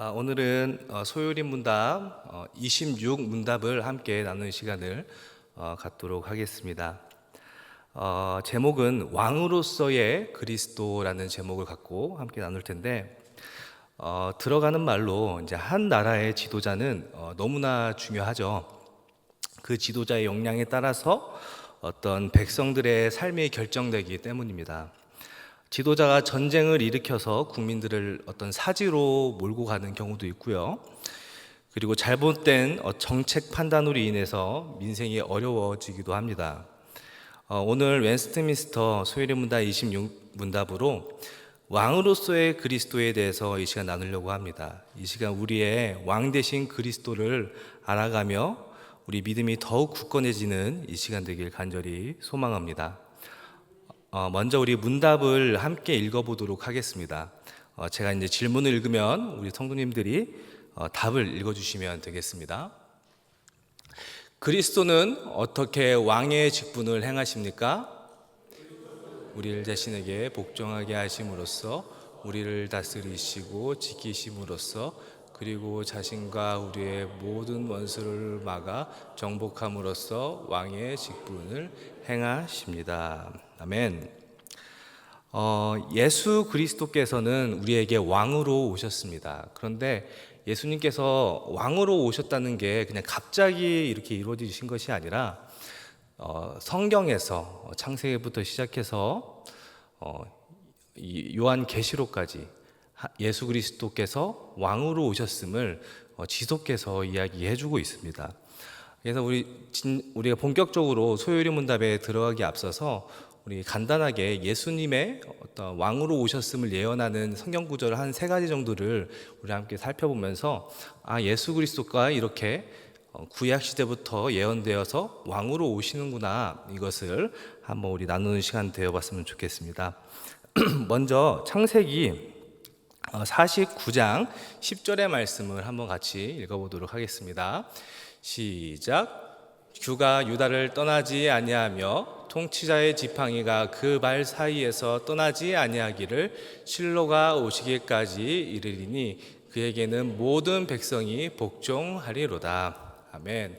오늘은 소요리 문답 26문답을 함께 나누는 시간을 갖도록 하겠습니다. 제목은 왕으로서의 그리스도라는 제목을 갖고 함께 나눌 텐데, 들어가는 말로 이제 한 나라의 지도자는 너무나 중요하죠. 그 지도자의 역량에 따라서 어떤 백성들의 삶이 결정되기 때문입니다. 지도자가 전쟁을 일으켜서 국민들을 어떤 사지로 몰고 가는 경우도 있고요. 그리고 잘못된 정책 판단으로 인해서 민생이 어려워지기도 합니다. 오늘 웨스트민스터 소요리 문답 26문답으로 왕으로서의 그리스도에 대해서 이 시간 나누려고 합니다. 이 시간 우리의 왕 되신 그리스도를 알아가며 우리 믿음이 더욱 굳건해지는 이 시간 되길 간절히 소망합니다. 먼저 우리 문답을 함께 읽어보도록 하겠습니다. 제가 이제 질문을 읽으면 우리 성도님들이 답을 읽어주시면 되겠습니다. 그리스도는 어떻게 왕의 직분을 행하십니까? 우리를 자신에게 복종하게 하심으로써 우리를 다스리시고 지키심으로써 그리고 자신과 우리의 모든 원수를 막아 정복함으로써 왕의 직분을 행하십니다. 아멘. 예수 그리스도께서는 우리에게 왕으로 오셨습니다. 그런데 예수님께서 왕으로 오셨다는 게 그냥 갑자기 이렇게 이루어지신 것이 아니라 성경에서 창세기부터 시작해서 이 요한계시록까지 예수 그리스도께서 왕으로 오셨음을 지속해서 이야기해주고 있습니다. 그래서 우리가 본격적으로 소요리 문답에 들어가기 앞서서 우리 간단하게 예수님의 어떤 왕으로 오셨음을 예언하는 성경 구절 한 3가지 정도를 우리 함께 살펴보면서 예수 그리스도가 이렇게 구약 시대부터 예언되어서 왕으로 오시는구나, 이것을 한번 우리 나누는 시간 되어봤으면 좋겠습니다. 먼저 창세기 49장 10절의 말씀을 한번 같이 읽어보도록 하겠습니다. 시작. 규가 유다를 떠나지 아니하며 통치자의 지팡이가 그 발 사이에서 떠나지 아니하기를 실로가 오시기까지 이르리니 그에게는 모든 백성이 복종하리로다. 아멘.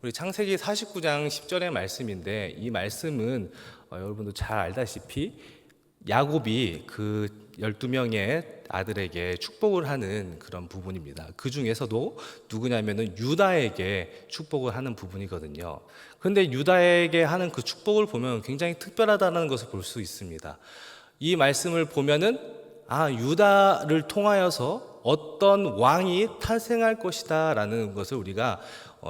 우리 창세기 49장 10절의 말씀인데, 이 말씀은 여러분도 잘 알다시피 야곱이 그 12명의 아들에게 축복을 하는 그런 부분입니다. 그 중에서도 누구냐면은 유다에게 축복을 하는 부분이거든요. 그런데 유다에게 하는 그 축복을 보면 굉장히 특별하다는 것을 볼 수 있습니다. 이 말씀을 보면은 유다를 통하여서 어떤 왕이 탄생할 것이다 라는 것을 우리가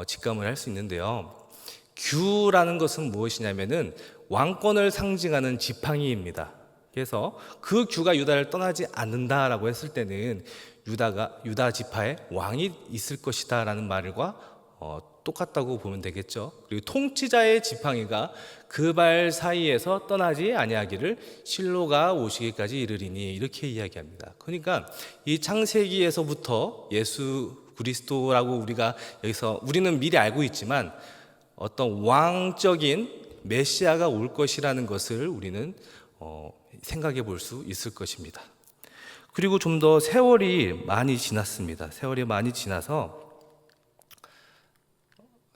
직감을 할 수 있는데요. 규라는 것은 무엇이냐면은 왕권을 상징하는 지팡이입니다. 그래서 그 규가 유다를 떠나지 않는다라고 했을 때는 유다 지파에 왕이 있을 것이다 라는 말과 똑같다고 보면 되겠죠. 그리고 통치자의 지팡이가 그 발 사이에서 떠나지 아니하기를 실로가 오시기까지 이르리니, 이렇게 이야기합니다. 그러니까 이 창세기에서부터 예수 그리스도라고 우리는 미리 알고 있지만 어떤 왕적인 메시아가 올 것이라는 것을 우리는 생각해 볼 수 있을 것입니다. 그리고 좀 더 세월이 많이 지났습니다. 세월이 많이 지나서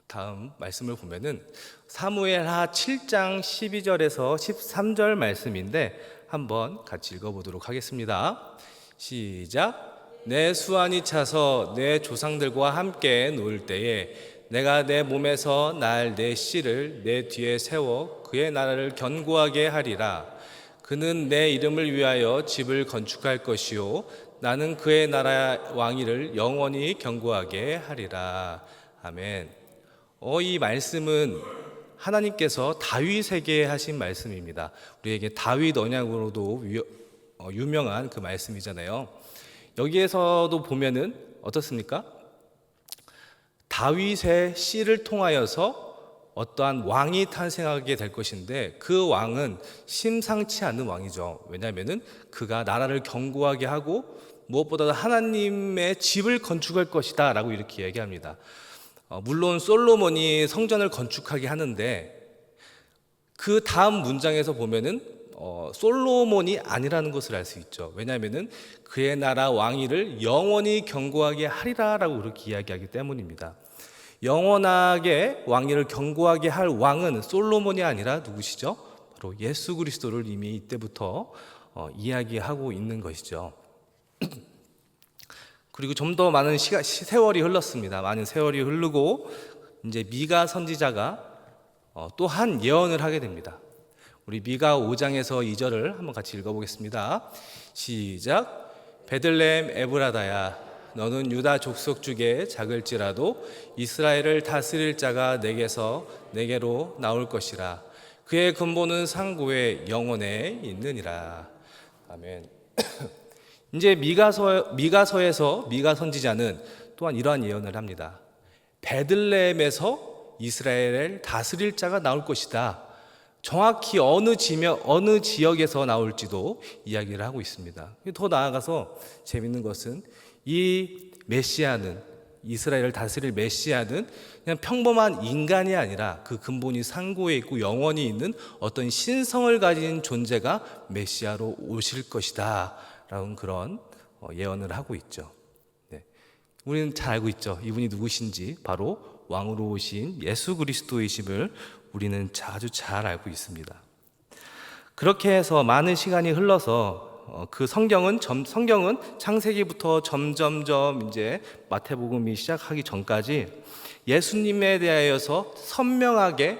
다음 말씀을 보면은 사무엘하 7장 12절에서 13절 말씀인데 한번 같이 읽어보도록 하겠습니다. 시작. 내 수완이 차서 내 조상들과 함께 놀 때에 내가 내 몸에서 날 내 씨를 내 뒤에 세워 그의 나라를 견고하게 하리라. 그는 내 이름을 위하여 집을 건축할 것이요 나는 그의 나라 왕위를 영원히 견고하게 하리라. 아멘. 이 말씀은 하나님께서 다윗에게 하신 말씀입니다. 우리에게 다윗 언약으로도 유명한 그 말씀이잖아요. 여기에서도 보면은 어떻습니까? 다윗의 씨를 통하여서 어떠한 왕이 탄생하게 될 것인데, 그 왕은 심상치 않은 왕이죠. 왜냐하면은 그가 나라를 견고하게 하고 무엇보다도 하나님의 집을 건축할 것이다 라고 이렇게 얘기합니다. 물론 솔로몬이 성전을 건축하게 하는데 그 다음 문장에서 보면은 솔로몬이 아니라는 것을 알 수 있죠. 왜냐하면은 그의 나라 왕위를 영원히 견고하게 하리라라고 그렇게 이야기하기 때문입니다. 영원하게 왕위를 견고하게 할 왕은 솔로몬이 아니라 누구시죠? 바로 예수 그리스도를 이미 이때부터 이야기하고 있는 것이죠. 그리고 좀 더 많은 세월이 흘렀습니다. 많은 세월이 흐르고 이제 미가 선지자가 또 한 예언을 하게 됩니다. 우리 미가 5장에서 2절을 한번 같이 읽어보겠습니다. 시작. 베들레헴 에브라다야, 너는 유다 족속 중에 작을지라도 이스라엘을 다스릴 자가 내게로 나올 것이라. 그의 근본은 상고의 영원에 있느니라. 아멘. 이제 미가서에서 미가 선지자는 또한 이러한 예언을 합니다. 베들레헴에서 이스라엘을 다스릴 자가 나올 것이다. 정확히 어느 지역에서 나올지도 이야기를 하고 있습니다. 더 나아가서 재밌는 것은 이 메시아는, 이스라엘을 다스릴 메시아는 그냥 평범한 인간이 아니라 그 근본이 상고에 있고 영원히 있는 어떤 신성을 가진 존재가 메시아로 오실 것이다 라는 그런 예언을 하고 있죠. 네. 우리는 잘 알고 있죠. 이분이 누구신지, 바로 왕으로 오신 예수 그리스도이심을 우리는 아주 잘 알고 있습니다. 그렇게 해서 많은 시간이 흘러서 그 성경은 창세기부터 점점점 이제 마태복음이 시작하기 전까지 예수님에 대하여서 선명하게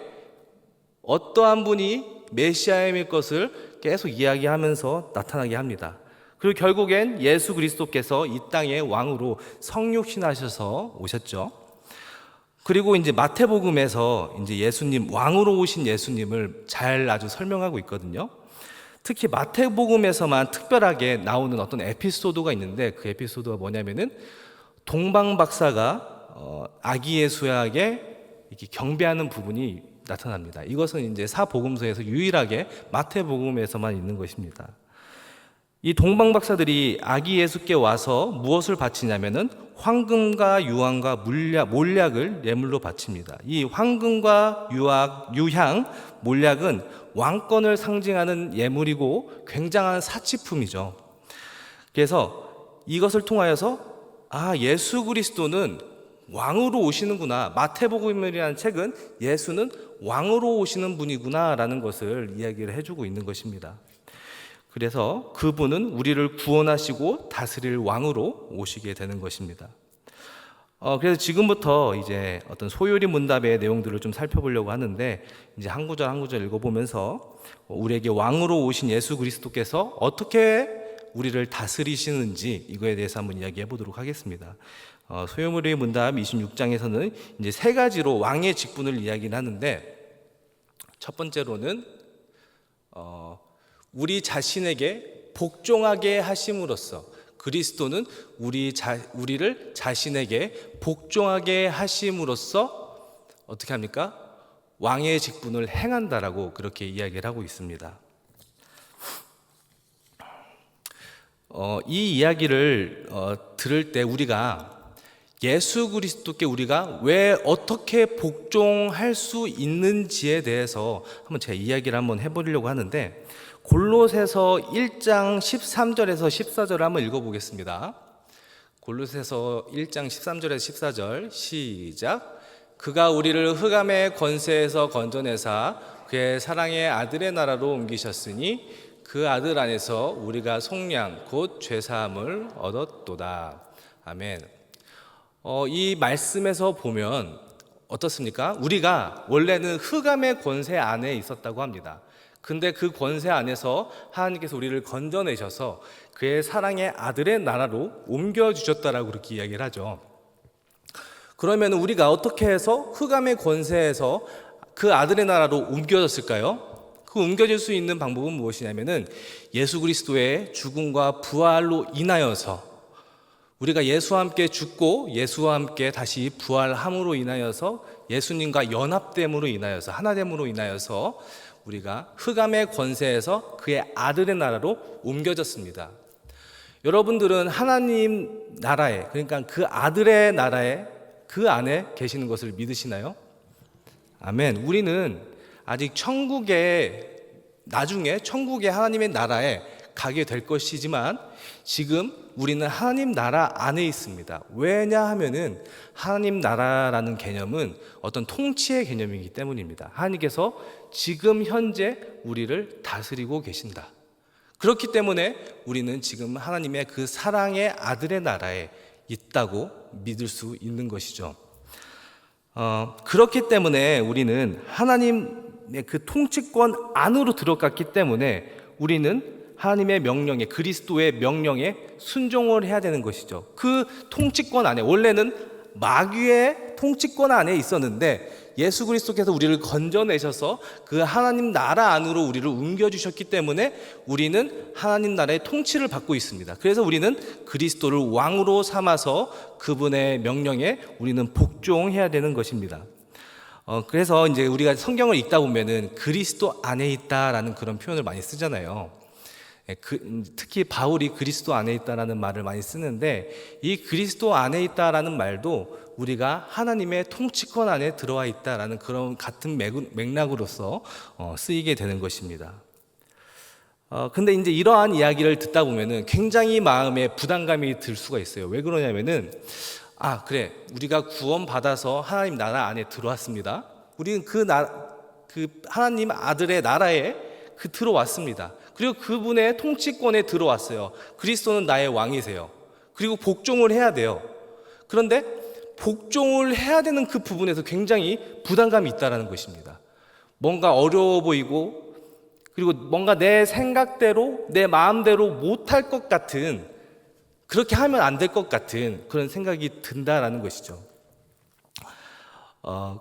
어떠한 분이 메시아임일 것을 계속 이야기하면서 나타나게 합니다. 그리고 결국엔 예수 그리스도께서 이 땅에 왕으로 성육신하셔서 오셨죠. 그리고 이제 마태복음에서 이제 예수님, 왕으로 오신 예수님을 아주 설명하고 있거든요. 특히 마태복음에서만 특별하게 나오는 어떤 에피소드가 있는데, 그 에피소드가 뭐냐면은 동방 박사가 아기 예수에게 이렇게 경배하는 부분이 나타납니다. 이것은 이제 사복음서에서 유일하게 마태복음에서만 있는 것입니다. 이 동방 박사들이 아기 예수께 와서 무엇을 바치냐면은 황금과 유황과 몰약을 예물로 바칩니다. 이 황금과 유향, 몰약은 왕권을 상징하는 예물이고 굉장한 사치품이죠. 그래서 이것을 통하여서 예수 그리스도는 왕으로 오시는구나. 마태복음이라는 책은 예수는 왕으로 오시는 분이구나 라는 것을 이야기를 해주고 있는 것입니다. 그래서 그분은 우리를 구원하시고 다스릴 왕으로 오시게 되는 것입니다. 그래서 지금부터 이제 어떤 소요리 문답의 내용들을 좀 살펴보려고 하는데, 이제 한 구절 한 구절 읽어보면서 우리에게 왕으로 오신 예수 그리스도께서 어떻게 우리를 다스리시는지 이거에 대해서 한번 이야기해 보도록 하겠습니다. 소요리 문답 26장에서는 이제 세 가지로 왕의 직분을 이야기를 하는데, 첫 번째로는 우리 자신에게 복종하게 하심으로써, 그리스도는 우리를 자신에게 복종하게 하심으로써 어떻게 합니까? 왕의 직분을 행한다라고 그렇게 이야기를 하고 있습니다. 이 이야기를 들을 때 우리가 예수 그리스도께 우리가 왜 어떻게 복종할 수 있는지에 대해서 한번 제가 이야기를 한번 해보려고 하는데, 골로새서 1장 13절에서 14절을 한번 읽어보겠습니다. 골로새서 1장 13절에서 14절 시작. 그가 우리를 흑암의 권세에서 건져내사 그의 사랑의 아들의 나라로 옮기셨으니 그 아들 안에서 우리가 속량 곧 죄사함을 얻었도다. 아멘. 이 말씀에서 보면 어떻습니까? 우리가 원래는 흑암의 권세 안에 있었다고 합니다. 근데 그 권세 안에서 하나님께서 우리를 건져내셔서 그의 사랑의 아들의 나라로 옮겨주셨다라고 그렇게 이야기를 하죠. 그러면 우리가 어떻게 해서 흑암의 권세에서 그 아들의 나라로 옮겨졌을까요? 그 옮겨질 수 있는 방법은 무엇이냐면은 예수 그리스도의 죽음과 부활로 인하여서, 우리가 예수와 함께 죽고 예수와 함께 다시 부활함으로 인하여서, 예수님과 연합됨으로 인하여서, 하나됨으로 인하여서 우리가 흑암의 권세에서 그의 아들의 나라로 옮겨졌습니다. 여러분들은 하나님 나라에, 그러니까 그 아들의 나라에, 그 안에 계시는 것을 믿으시나요? 아멘. 우리는 아직 천국에 나중에 천국의 하나님의 나라에 가게 될 것이지만 지금 우리는 하나님 나라 안에 있습니다. 왜냐하면은 하나님 나라라는 개념은 어떤 통치의 개념이기 때문입니다. 하나님께서 지금 현재 우리를 다스리고 계신다. 그렇기 때문에 우리는 지금 하나님의 그 사랑의 아들의 나라에 있다고 믿을 수 있는 것이죠. 그렇기 때문에 우리는 하나님의 그 통치권 안으로 들어갔기 때문에 우리는 하나님의 명령에, 그리스도의 명령에 순종을 해야 되는 것이죠. 그 통치권 안에, 원래는 마귀의 통치권 안에 있었는데 예수 그리스도께서 우리를 건져내셔서 그 하나님 나라 안으로 우리를 옮겨주셨기 때문에 우리는 하나님 나라의 통치를 받고 있습니다. 그래서 우리는 그리스도를 왕으로 삼아서 그분의 명령에 우리는 복종해야 되는 것입니다. 그래서 이제 우리가 성경을 읽다 보면은 그리스도 안에 있다라는 그런 표현을 많이 쓰잖아요. 특히 바울이 그리스도 안에 있다라는 말을 많이 쓰는데, 이 그리스도 안에 있다라는 말도 우리가 하나님의 통치권 안에 들어와 있다라는 그런 같은 맥락으로서 쓰이게 되는 것입니다. 근데 이제 이러한 이야기를 듣다 보면은 굉장히 마음에 부담감이 들 수가 있어요. 왜 그러냐면은, 그래, 우리가 구원 받아서 하나님 나라 안에 들어왔습니다. 우리는 그 하나님 아들의 나라에 들어왔습니다. 그리고 그분의 통치권에 들어왔어요. 그리스도는 나의 왕이세요. 그리고 복종을 해야 돼요. 그런데 복종을 해야 되는 그 부분에서 굉장히 부담감이 있다는 것입니다. 뭔가 어려워 보이고, 그리고 뭔가 내 생각대로, 내 마음대로 못할 것 같은, 그렇게 하면 안 될 것 같은 그런 생각이 든다라는 것이죠.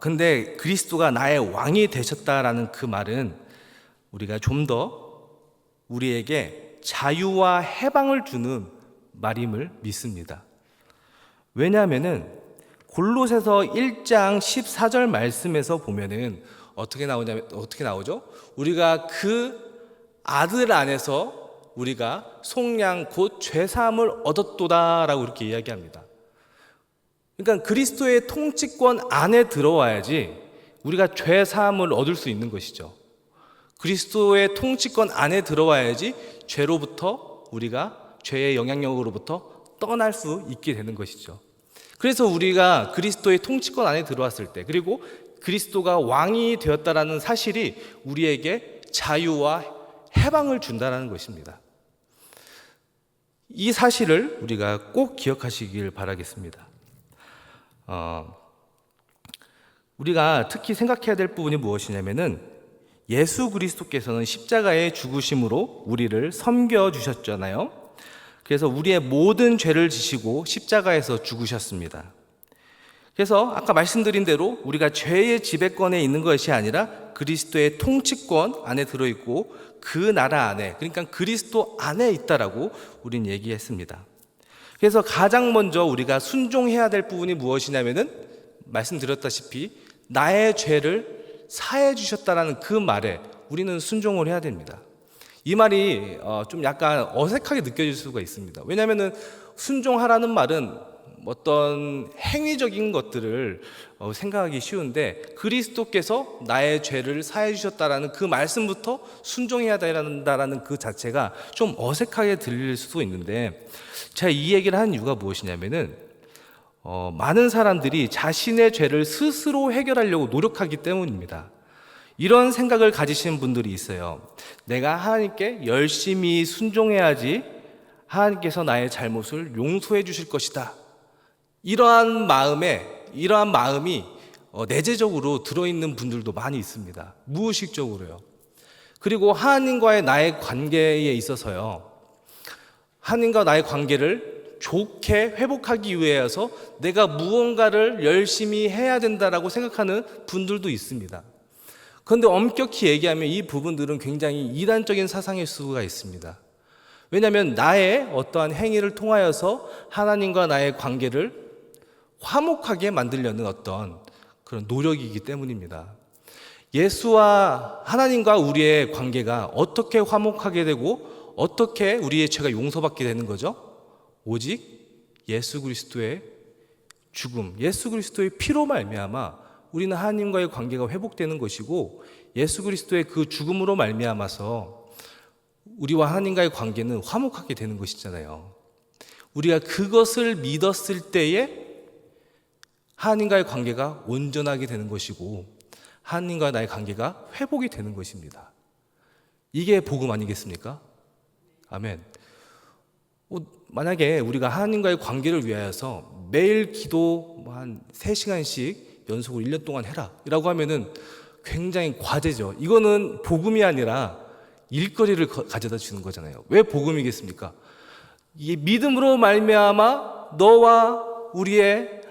근데 그리스도가 나의 왕이 되셨다라는 그 말은 우리가 좀 더 우리에게 자유와 해방을 주는 말임을 믿습니다. 왜냐하면은 골로새서 1장 14절 말씀에서 보면은 어떻게 나오죠? 우리가 그 아들 안에서 우리가 속량 곧 죄사함을 얻었도다라고 이렇게 이야기합니다. 그러니까 그리스도의 통치권 안에 들어와야지 우리가 죄사함을 얻을 수 있는 것이죠. 그리스도의 통치권 안에 들어와야지 죄로부터, 우리가 죄의 영향력으로부터 떠날 수 있게 되는 것이죠. 그래서 우리가 그리스도의 통치권 안에 들어왔을 때, 그리고 그리스도가 왕이 되었다라는 사실이 우리에게 자유와 해방을 준다는 것입니다. 이 사실을 우리가 꼭 기억하시길 바라겠습니다. 우리가 특히 생각해야 될 부분이 무엇이냐면은, 예수 그리스도께서는 십자가의 죽으심으로 우리를 섬겨주셨잖아요. 그래서 우리의 모든 죄를 지시고 십자가에서 죽으셨습니다. 그래서 아까 말씀드린 대로 우리가 죄의 지배권에 있는 것이 아니라 그리스도의 통치권 안에 들어있고 그 나라 안에, 그러니까 그리스도 안에 있다라고 우린 얘기했습니다. 그래서 가장 먼저 우리가 순종해야 될 부분이 무엇이냐면은, 말씀드렸다시피 나의 죄를 사해 주셨다라는 그 말에 우리는 순종을 해야 됩니다. 이 말이 좀 약간 어색하게 느껴질 수가 있습니다. 왜냐하면은 순종하라는 말은 어떤 행위적인 것들을 생각하기 쉬운데, 그리스도께서 나의 죄를 사해 주셨다라는 그 말씀부터 순종해야 된다라는 그 자체가 좀 어색하게 들릴 수도 있는데, 제가 이 얘기를 한 이유가 무엇이냐면은, 많은 사람들이 자신의 죄를 스스로 해결하려고 노력하기 때문입니다. 이런 생각을 가지신 분들이 있어요. 내가 하나님께 열심히 순종해야지 하나님께서 나의 잘못을 용서해 주실 것이다. 이러한 마음이 내재적으로 들어있는 분들도 많이 있습니다. 무의식적으로요. 그리고 하나님과의 나의 관계에 있어서요, 하나님과 나의 관계를 좋게 회복하기 위해서 내가 무언가를 열심히 해야 된다라고 생각하는 분들도 있습니다. 그런데 엄격히 얘기하면 이 부분들은 굉장히 이단적인 사상일 수가 있습니다. 왜냐하면 나의 어떠한 행위를 통하여서 하나님과 나의 관계를 화목하게 만들려는 어떤 그런 노력이기 때문입니다. 예수와 하나님과 우리의 관계가 어떻게 화목하게 되고 어떻게 우리의 죄가 용서받게 되는 거죠? 오직 예수 그리스도의 죽음, 예수 그리스도의 피로 말미암아 우리는 하나님과의 관계가 회복되는 것이고 예수 그리스도의 그 죽음으로 말미암아서 우리와 하나님과의 관계는 화목하게 되는 것이잖아요. 우리가 그것을 믿었을 때에 하나님과의 관계가 온전하게 되는 것이고 하나님과 나의 관계가 회복이 되는 것입니다. 이게 복음 아니겠습니까? 아멘. 만약에 우리가 하나님과의 관계를 위하여서 매일 기도 한 3시간씩 연속으로 1년 동안 해라 라고 하면은 굉장히 과제죠. 이거는 복음이 아니라 일거리를 가져다 주는 거잖아요. 왜 복음이겠습니까? 이 믿음으로 말미암아 너와 우리의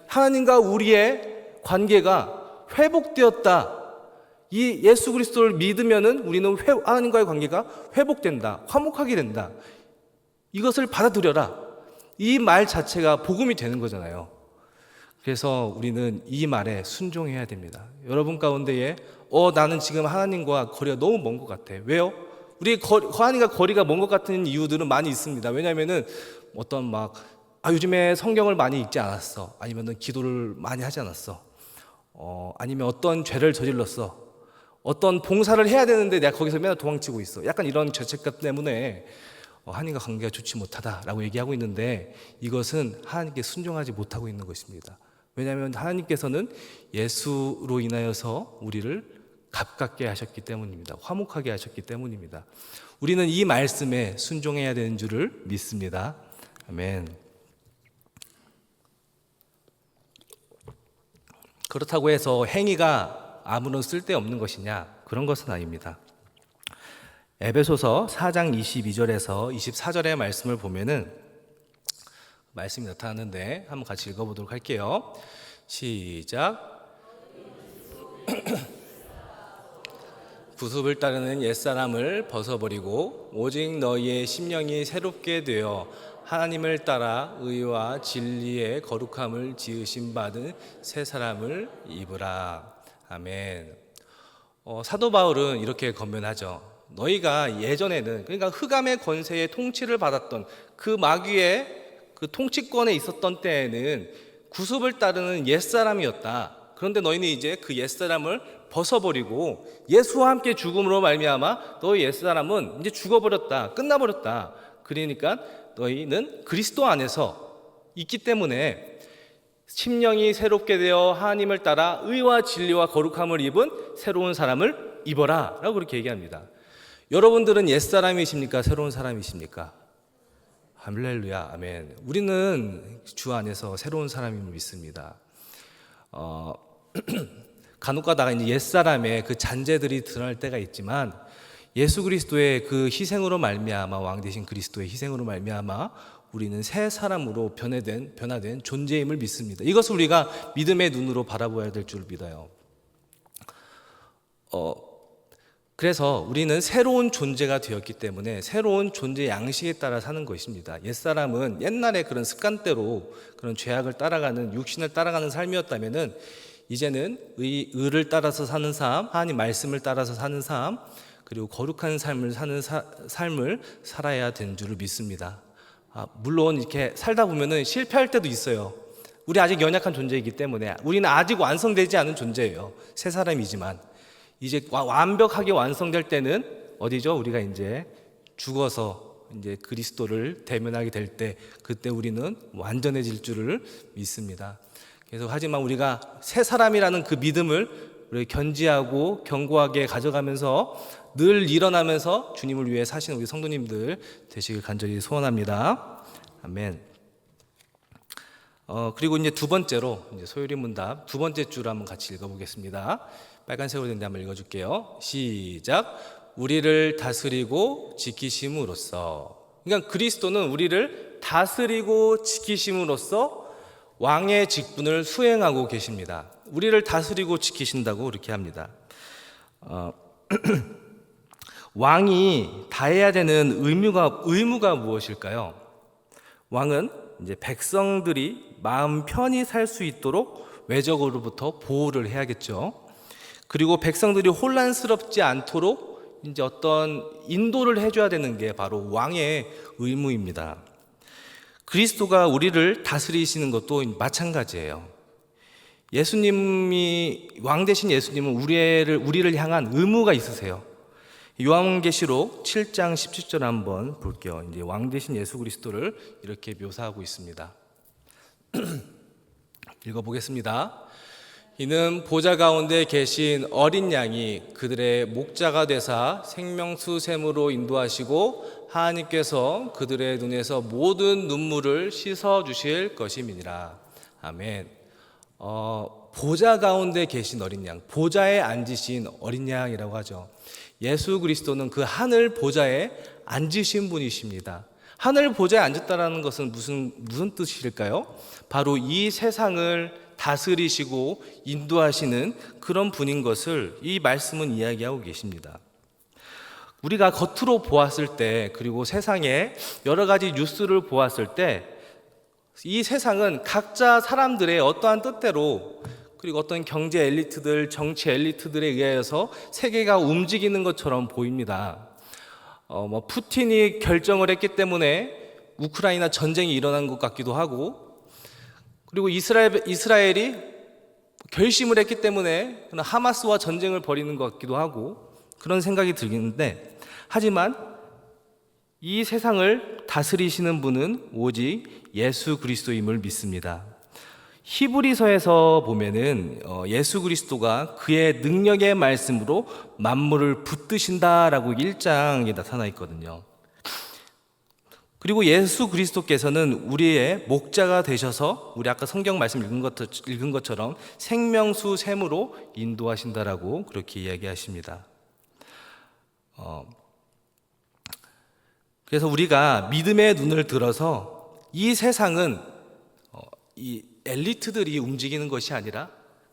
하나님과 우리의 관계가 회복되었다. 이 예수 그리스도를 믿으면은 우리는 하나님과의 관계가 회복된다. 화목하게 된다. 이것을 받아들여라. 이 말 자체가 복음이 되는 거잖아요. 그래서 우리는 이 말에 순종해야 됩니다. 여러분 가운데에 나는 지금 하나님과 거리가 너무 먼 것 같아. 왜요? 우리 하나님과 거리가 먼 것 같은 이유들은 많이 있습니다. 왜냐하면은 어떤 요즘에 성경을 많이 읽지 않았어. 아니면은 기도를 많이 하지 않았어. 아니면 어떤 죄를 저질렀어. 어떤 봉사를 해야 되는데 내가 거기서 맨날 도망치고 있어. 약간 이런 죄책감 때문에 하나님과 관계가 좋지 못하다라고 얘기하고 있는데 이것은 하나님께 순종하지 못하고 있는 것입니다. 왜냐하면 하나님께서는 예수로 인하여서 우리를 가깝게 하셨기 때문입니다. 화목하게 하셨기 때문입니다. 우리는 이 말씀에 순종해야 되는 줄을 믿습니다. 아멘. 그렇다고 해서 행위가 아무런 쓸데없는 것이냐? 그런 것은 아닙니다. 에베소서 4장 22절에서 24절의 말씀을 보면은 말씀이 나타나는데 한번 같이 읽어보도록 할게요. 시작. 구습을 따르는 옛사람을 벗어버리고 오직 너희의 심령이 새롭게 되어 하나님을 따라 의와 진리의 거룩함을 지으심 받은 새 사람을 입으라. 아멘. 사도 바울은 이렇게 권면하죠. 너희가 예전에는, 그러니까 흑암의 권세의 통치를 받았던 그 마귀의 그 통치권에 있었던 때에는 구습을 따르는 옛사람이었다. 그런데 너희는 이제 그 옛사람을 벗어버리고 예수와 함께 죽음으로 말미암아 너희 옛사람은 이제 죽어버렸다. 끝나버렸다. 그러니까 너희는 그리스도 안에서 있기 때문에 심령이 새롭게 되어 하나님을 따라 의와 진리와 거룩함을 입은 새로운 사람을 입어라 라고 그렇게 얘기합니다. 여러분들은 옛사람이십니까? 새로운 사람이십니까? 할렐루야, 아멘. 우리는 주 안에서 새로운 사람임을 믿습니다. 간혹가다가 이제 옛사람의 그 잔재들이 드러날 때가 있지만 예수 그리스도의 그 희생으로 말미암아, 왕 되신 그리스도의 희생으로 말미암아 우리는 새 사람으로 변화된 존재임을 믿습니다. 이것을 우리가 믿음의 눈으로 바라보아야 될 줄 믿어요. 그래서 우리는 새로운 존재가 되었기 때문에 새로운 존재 양식에 따라 사는 것입니다. 옛사람은 옛날에 그런 습관대로 그런 죄악을 따라가는, 육신을 따라가는 삶이었다면은 이제는 의를 따라서 사는 삶, 하나님 말씀을 따라서 사는 삶, 그리고 거룩한 삶을 사는 삶을 살아야 되는 줄을 믿습니다. 물론 이렇게 살다 보면은 실패할 때도 있어요. 우리 아직 연약한 존재이기 때문에 우리는 아직 완성되지 않은 존재예요. 새 사람이지만 이제 완벽하게 완성될 때는 어디죠? 우리가 이제 죽어서 이제 그리스도를 대면하게 될 때, 그때 우리는 완전해질 줄을 믿습니다. 그래서 하지만 우리가 새 사람이라는 그 믿음을 우리 견지하고 견고하게 가져가면서 늘 일어나면서 주님을 위해 사시는 우리 성도님들 되시길 간절히 소원합니다. 아멘. 그리고 이제 두 번째로 이제 소요리 문답 두 번째 줄 한번 같이 읽어보겠습니다. 빨간색으로 된 데 한번 읽어줄게요. 시작. 우리를 다스리고 지키심으로써, 그러니까 그리스도는 우리를 다스리고 지키심으로써 왕의 직분을 수행하고 계십니다. 우리를 다스리고 지키신다고 이렇게 합니다. 왕이 다해야 되는 의무가 무엇일까요? 왕은 이제 백성들이 마음 편히 살 수 있도록 외적으로부터 보호를 해야겠죠. 그리고 백성들이 혼란스럽지 않도록 이제 어떤 인도를 해줘야 되는 게 바로 왕의 의무입니다. 그리스도가 우리를 다스리시는 것도 마찬가지예요. 예수님이 왕 되신 예수님은 우리를 향한 의무가 있으세요. 요한계시록 7장 17절 한번 볼게요. 이제 왕 되신 예수 그리스도를 이렇게 묘사하고 있습니다. 읽어보겠습니다. 이는 보좌 가운데 계신 어린 양이 그들의 목자가 되사 생명수 샘으로 인도하시고 하나님께서 그들의 눈에서 모든 눈물을 씻어 주실 것임이니라. 아멘. 보좌 가운데 계신 어린 양, 보좌에 앉으신 어린 양이라고 하죠. 예수 그리스도는 그 하늘 보좌에 앉으신 분이십니다. 하늘 보좌에 앉았다는 것은 무슨 뜻일까요? 바로 이 세상을 다스리시고 인도하시는 그런 분인 것을 이 말씀은 이야기하고 계십니다. 우리가 겉으로 보았을 때, 그리고 세상에 여러 가지 뉴스를 보았을 때, 이 세상은 각자 사람들의 어떠한 뜻대로, 그리고 어떤 경제 엘리트들, 정치 엘리트들에 의하여서 세계가 움직이는 것처럼 보입니다. 푸틴이 결정을 했기 때문에 우크라이나 전쟁이 일어난 것 같기도 하고, 그리고 이스라엘이 결심을 했기 때문에 하마스와 전쟁을 벌이는 것 같기도 하고, 그런 생각이 들겠는데, 하지만 이 세상을 다스리시는 분은 오직 예수 그리스도임을 믿습니다. 히브리서에서 보면은 예수 그리스도가 그의 능력의 말씀으로 만물을 붙드신다라고 1장에 나타나 있거든요. 그리고 예수 그리스도께서는 우리의 목자가 되셔서 우리 아까 성경 말씀 읽은 것처럼 생명수 샘으로 인도하신다라고 그렇게 이야기하십니다. 그래서 우리가 믿음의 눈을 들어서 이 세상은 이 엘리트들이 움직이는 것이 아니라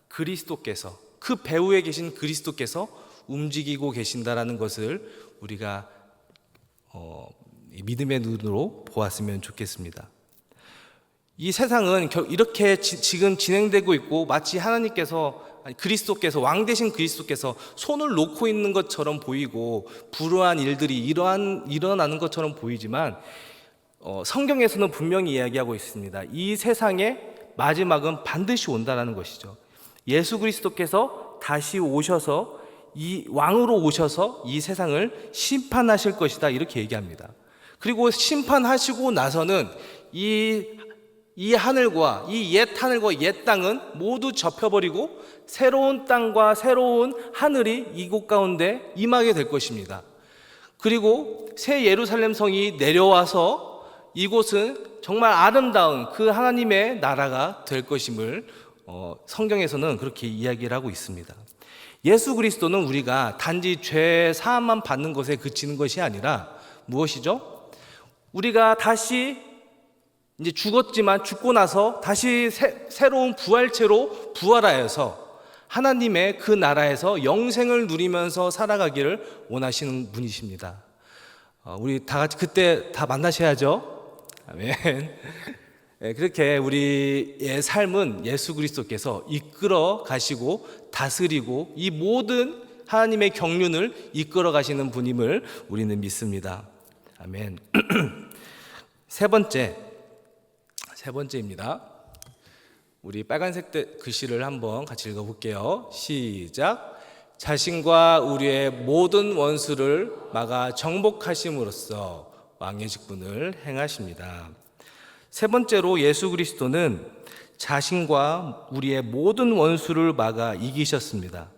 그리스도께서, 그 배후에 계신 그리스도께서 움직이고 계신다라는 것을 우리가 믿음의 눈으로 보았으면 좋겠습니다. 이 세상은 이렇게 지금 진행되고 있고, 마치 그리스도께서, 왕 되신 그리스도께서 손을 놓고 있는 것처럼 보이고 불우한 일들이 일어나는 것처럼 보이지만, 성경에서는 분명히 이야기하고 있습니다. 이 세상의 마지막은 반드시 온다라는 것이죠. 예수 그리스도께서 다시 오셔서 이 왕으로 오셔서 이 세상을 심판하실 것이다, 이렇게 얘기합니다. 그리고 심판하시고 나서는 이 하늘과 이 옛 하늘과 옛 땅은 모두 접혀버리고 새로운 땅과 새로운 하늘이 이곳 가운데 임하게 될 것입니다. 그리고 새 예루살렘 성이 내려와서 이곳은 정말 아름다운 그 하나님의 나라가 될 것임을 성경에서는 그렇게 이야기를 하고 있습니다. 예수 그리스도는 우리가 단지 죄 사함만 받는 것에 그치는 것이 아니라 무엇이죠? 우리가 다시 이제 죽었지만 죽고 나서 다시 새로운 부활체로 부활하여서 하나님의 그 나라에서 영생을 누리면서 살아가기를 원하시는 분이십니다. 우리 다 같이 그때 다 만나셔야죠. 아멘. 그렇게 우리의 삶은 예수 그리스도께서 이끌어 가시고 다스리고 이 모든 하나님의 경륜을 이끌어 가시는 분임을 우리는 믿습니다. 아멘. 세 번째입니다. 우리 빨간색 글씨를 한번 같이 읽어볼게요. 시작. 자신과 우리의 모든 원수를 막아 정복하심으로써 왕의 직분을 행하십니다. 세 번째로 예수 그리스도는 자신과 우리의 모든 원수를 막아 이기셨습니다.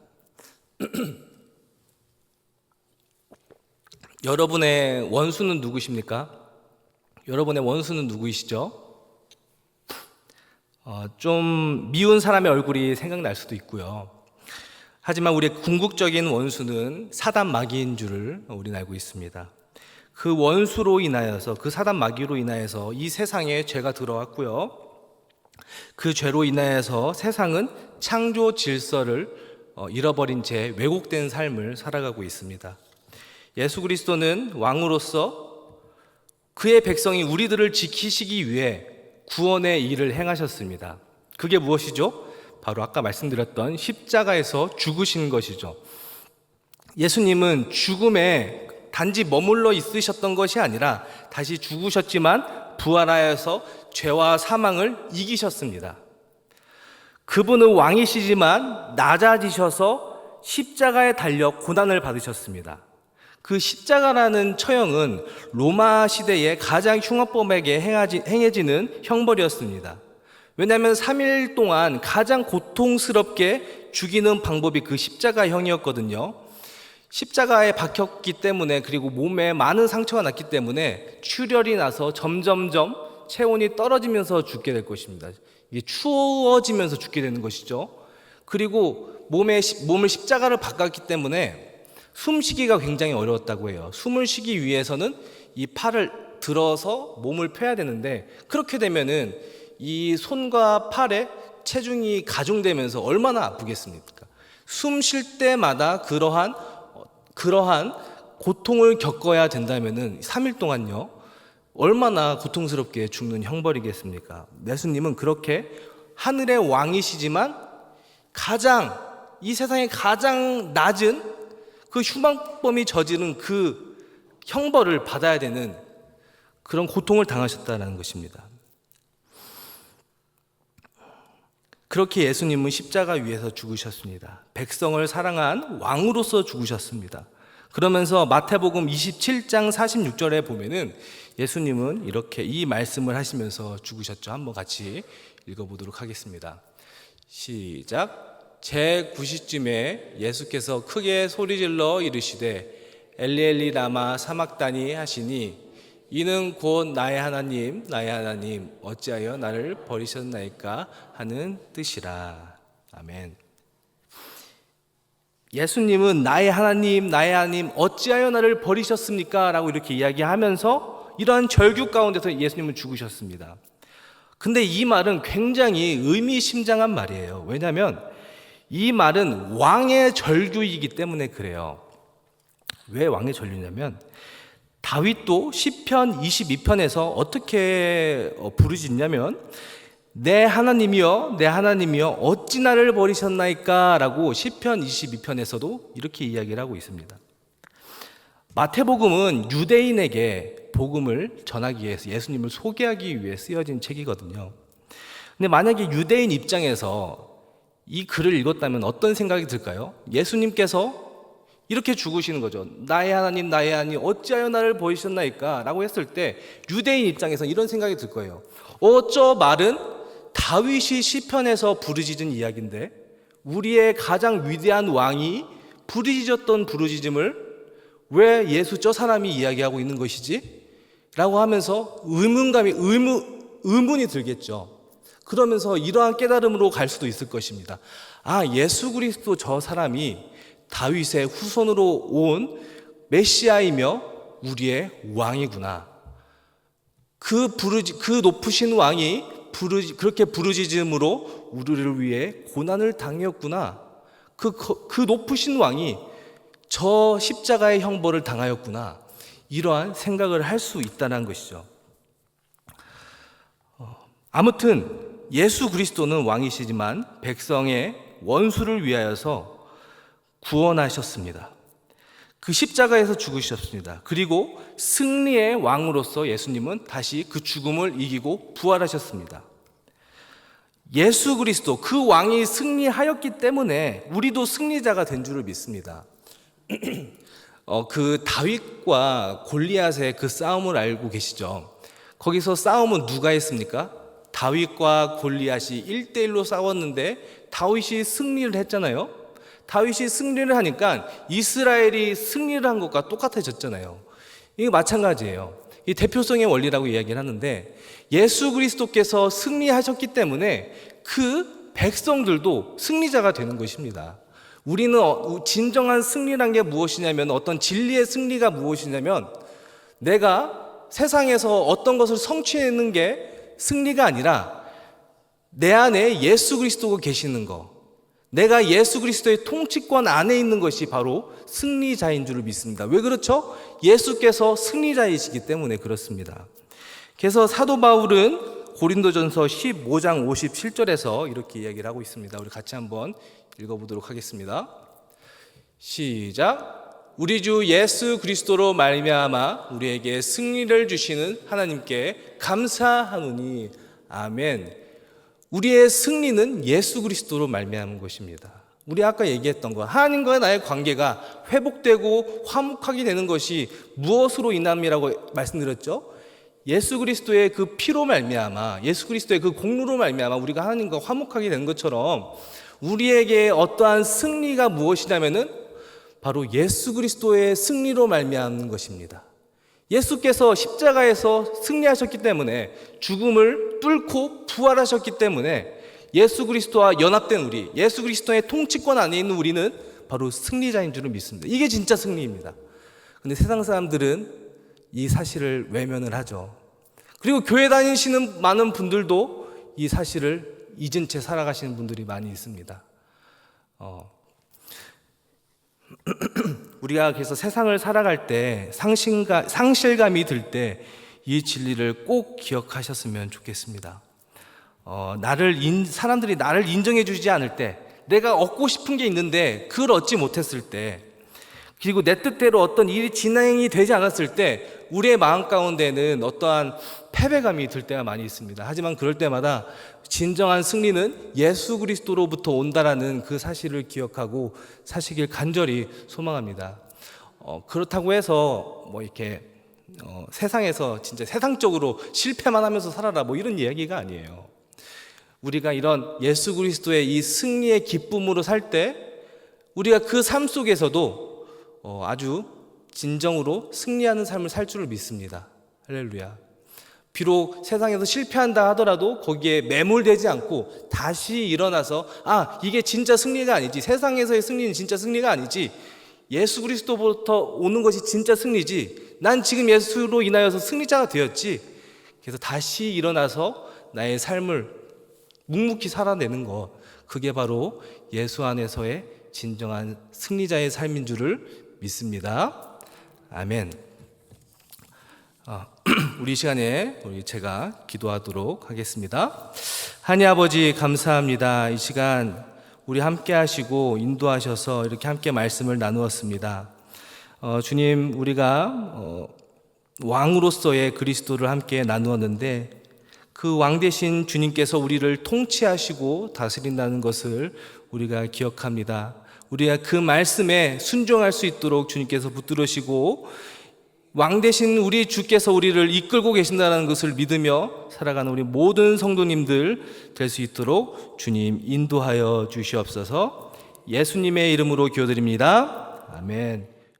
여러분의 원수는 누구십니까? 여러분의 원수는 누구이시죠? 좀 미운 사람의 얼굴이 생각날 수도 있고요. 하지만 우리의 궁극적인 원수는 사단 마귀인 줄을 우리는 알고 있습니다. 그 원수로 인하여서, 그 사단 마귀로 인하여서 이 세상에 죄가 들어왔고요. 그 죄로 인하여서 세상은 창조 질서를 잃어버린 채 왜곡된 삶을 살아가고 있습니다. 예수 그리스도는 왕으로서 그의 백성이 우리들을 지키시기 위해 구원의 일을 행하셨습니다. 그게 무엇이죠? 바로 아까 말씀드렸던 십자가에서 죽으신 것이죠. 예수님은 죽음에 단지 머물러 있으셨던 것이 아니라 다시 죽으셨지만 부활하여서 죄와 사망을 이기셨습니다. 그분은 왕이시지만 낮아지셔서 십자가에 달려 고난을 받으셨습니다. 그 십자가라는 처형은 로마 시대의 가장 흉악범에게 행해지는 형벌이었습니다. 왜냐하면 3일 동안 가장 고통스럽게 죽이는 방법이 그 십자가형이었거든요. 십자가에 박혔기 때문에, 그리고 몸에 많은 상처가 났기 때문에 출혈이 나서 점점점 체온이 떨어지면서 죽게 될 것입니다. 이게 추워지면서 죽게 되는 것이죠. 그리고 몸을 십자가를 박았기 때문에 숨쉬기가 굉장히 어려웠다고 해요. 숨을 쉬기 위해서는 이 팔을 들어서 몸을 펴야 되는데, 그렇게 되면은 이 손과 팔에 체중이 가중되면서 얼마나 아프겠습니까? 숨 쉴 때마다 그러한 고통을 겪어야 된다면은 3일 동안요, 얼마나 고통스럽게 죽는 형벌이겠습니까? 예수님은 그렇게 하늘의 왕이시지만 이 세상의 가장 낮은 그 흉악범이 저지른 그 형벌을 받아야 되는 그런 고통을 당하셨다는 것입니다. 그렇게 예수님은 십자가 위에서 죽으셨습니다. 백성을 사랑한 왕으로서 죽으셨습니다. 그러면서 마태복음 27장 46절에 보면은 예수님은 이렇게 이 말씀을 하시면서 죽으셨죠. 한번 같이 읽어보도록 하겠습니다. 시작. 제9시쯤에 예수께서 크게 소리질러 이르시되 엘리 엘리 라마 사막다니 하시니 이는 곧 나의 하나님 나의 하나님 어찌하여 나를 버리셨나이까 하는 뜻이라. 아멘. 예수님은 나의 하나님 어찌하여 나를 버리셨습니까? 라고 이렇게 이야기하면서 이러한 절규 가운데서 예수님은 죽으셨습니다. 근데 이 말은 굉장히 의미심장한 말이에요. 왜냐하면 이 말은 왕의 절규이기 때문에 그래요. 왜 왕의 절규냐면 다윗도 시편 22편에서 어떻게 부르짖냐면 내 하나님이여 내 하나님이여 어찌 나를 버리셨나이까 라고 시편 22편에서도 이렇게 이야기를 하고 있습니다. 마태복음은 유대인에게 복음을 전하기 위해서, 예수님을 소개하기 위해 쓰여진 책이거든요. 근데 만약에 유대인 입장에서 이 글을 읽었다면 어떤 생각이 들까요? 예수님께서 이렇게 죽으시는 거죠. 나의 하나님 어찌하여 나를 버리셨나이까 라고 했을 때 유대인 입장에서 이런 생각이 들 거예요. 저 말은 다윗이 시편에서 부르짖은 이야기인데 우리의 가장 위대한 왕이 부르짖었던 부르짖음을 왜 예수 저 사람이 이야기하고 있는 것이지? 라고 하면서 의문이 들겠죠. 그러면서 이러한 깨달음으로 갈 수도 있을 것입니다. 예수 그리스도 저 사람이 다윗의 후손으로 온 메시아이며 우리의 왕이구나. 그 높으신 왕이 그렇게 부르짖음으로 우리를 위해 고난을 당했구나. 그 높으신 왕이 저 십자가의 형벌을 당하였구나. 이러한 생각을 할 수 있다는 것이죠. 아무튼 예수 그리스도는 왕이시지만 백성의 원수를 위하여서 구원하셨습니다. 그 십자가에서 죽으셨습니다. 그리고 승리의 왕으로서 예수님은 다시 그 죽음을 이기고 부활하셨습니다. 예수 그리스도 그 왕이 승리하였기 때문에 우리도 승리자가 된 줄을 믿습니다. 그 다윗과 골리앗의 그 싸움을 알고 계시죠? 거기서 싸움은 누가 했습니까? 다윗과 골리앗이 1대1로 싸웠는데 다윗이 승리를 했잖아요. 다윗이 승리를 하니까 이스라엘이 승리를 한 것과 똑같아졌잖아요. 이게 마찬가지예요. 이 대표성의 원리라고 이야기를 하는데 예수 그리스도께서 승리하셨기 때문에 그 백성들도 승리자가 되는 것입니다. 우리는 진정한 승리란 게 무엇이냐면, 어떤 진리의 승리가 무엇이냐면 내가 세상에서 어떤 것을 성취하는 게 승리가 아니라 내 안에 예수 그리스도가 계시는 거, 내가 예수 그리스도의 통치권 안에 있는 것이 바로 승리자인 줄을 믿습니다. 왜 그렇죠? 예수께서 승리자이시기 때문에 그렇습니다. 그래서 사도 바울은 고린도전서 15장 57절에서 이렇게 이야기를 하고 있습니다. 우리 같이 한번 읽어보도록 하겠습니다. 시작. 우리 주 예수 그리스도로 말미암아 우리에게 승리를 주시는 하나님께 감사하노니 아멘. 우리의 승리는 예수 그리스도로 말미암은 것입니다. 우리 아까 얘기했던 거, 하나님과 나의 관계가 회복되고 화목하게 되는 것이 무엇으로 인함이라고 말씀드렸죠? 예수 그리스도의 그 피로 말미암아, 예수 그리스도의 그 공로로 말미암아 우리가 하나님과 화목하게 되는 것처럼 우리에게 어떠한 승리가 무엇이냐면은 바로 예수 그리스도의 승리로 말미암는 것입니다. 예수께서 십자가에서 승리하셨기 때문에, 죽음을 뚫고 부활하셨기 때문에 예수 그리스도와 연합된 우리, 예수 그리스도의 통치권 안에 있는 우리는 바로 승리자인 줄을 믿습니다. 이게 진짜 승리입니다. 근데 세상 사람들은 이 사실을 외면을 하죠. 그리고 교회 다니시는 많은 분들도 이 사실을 잊은 채 살아가시는 분들이 많이 있습니다. 우리가 그래서 세상을 살아갈 때 상실감이 들 때 이 진리를 꼭 기억하셨으면 좋겠습니다. 사람들이 나를 인정해 주지 않을 때, 내가 얻고 싶은 게 있는데 그걸 얻지 못했을 때, 그리고 내 뜻대로 어떤 일이 진행이 되지 않았을 때 우리의 마음 가운데는 어떠한 패배감이 들 때가 많이 있습니다. 하지만 그럴 때마다 진정한 승리는 예수 그리스도로부터 온다라는 그 사실을 기억하고 사시길 간절히 소망합니다. 그렇다고 해서 이렇게 세상에서 진짜 세상적으로 실패만 하면서 살아라 이런 이야기가 아니에요. 우리가 이런 예수 그리스도의 이 승리의 기쁨으로 살 때 우리가 그 삶 속에서도 아주 진정으로 승리하는 삶을 살 줄을 믿습니다. 할렐루야. 비록 세상에서 실패한다 하더라도 거기에 매몰되지 않고 다시 일어나서 이게 진짜 승리가 아니지, 세상에서의 승리는 진짜 승리가 아니지, 예수 그리스도부터 오는 것이 진짜 승리지, 난 지금 예수로 인하여서 승리자가 되었지. 그래서 다시 일어나서 나의 삶을 묵묵히 살아내는 것, 그게 바로 예수 안에서의 진정한 승리자의 삶인 줄을 믿습니다. 아멘. 우리 시간에 제가 기도하도록 하겠습니다. 하나님 아버지, 감사합니다. 이 시간 우리 함께 하시고 인도하셔서 이렇게 함께 말씀을 나누었습니다. 주님, 우리가 왕으로서의 그리스도를 함께 나누었는데 그 왕 대신 주님께서 우리를 통치하시고 다스린다는 것을 우리가 기억합니다. 우리가 그 말씀에 순종할 수 있도록 주님께서 붙들으시고 왕 대신 우리 주께서 우리를 이끌고 계신다는 것을 믿으며 살아가는 우리 모든 성도님들 될 수 있도록 주님 인도하여 주시옵소서. 예수님의 이름으로 기도드립니다. 아멘.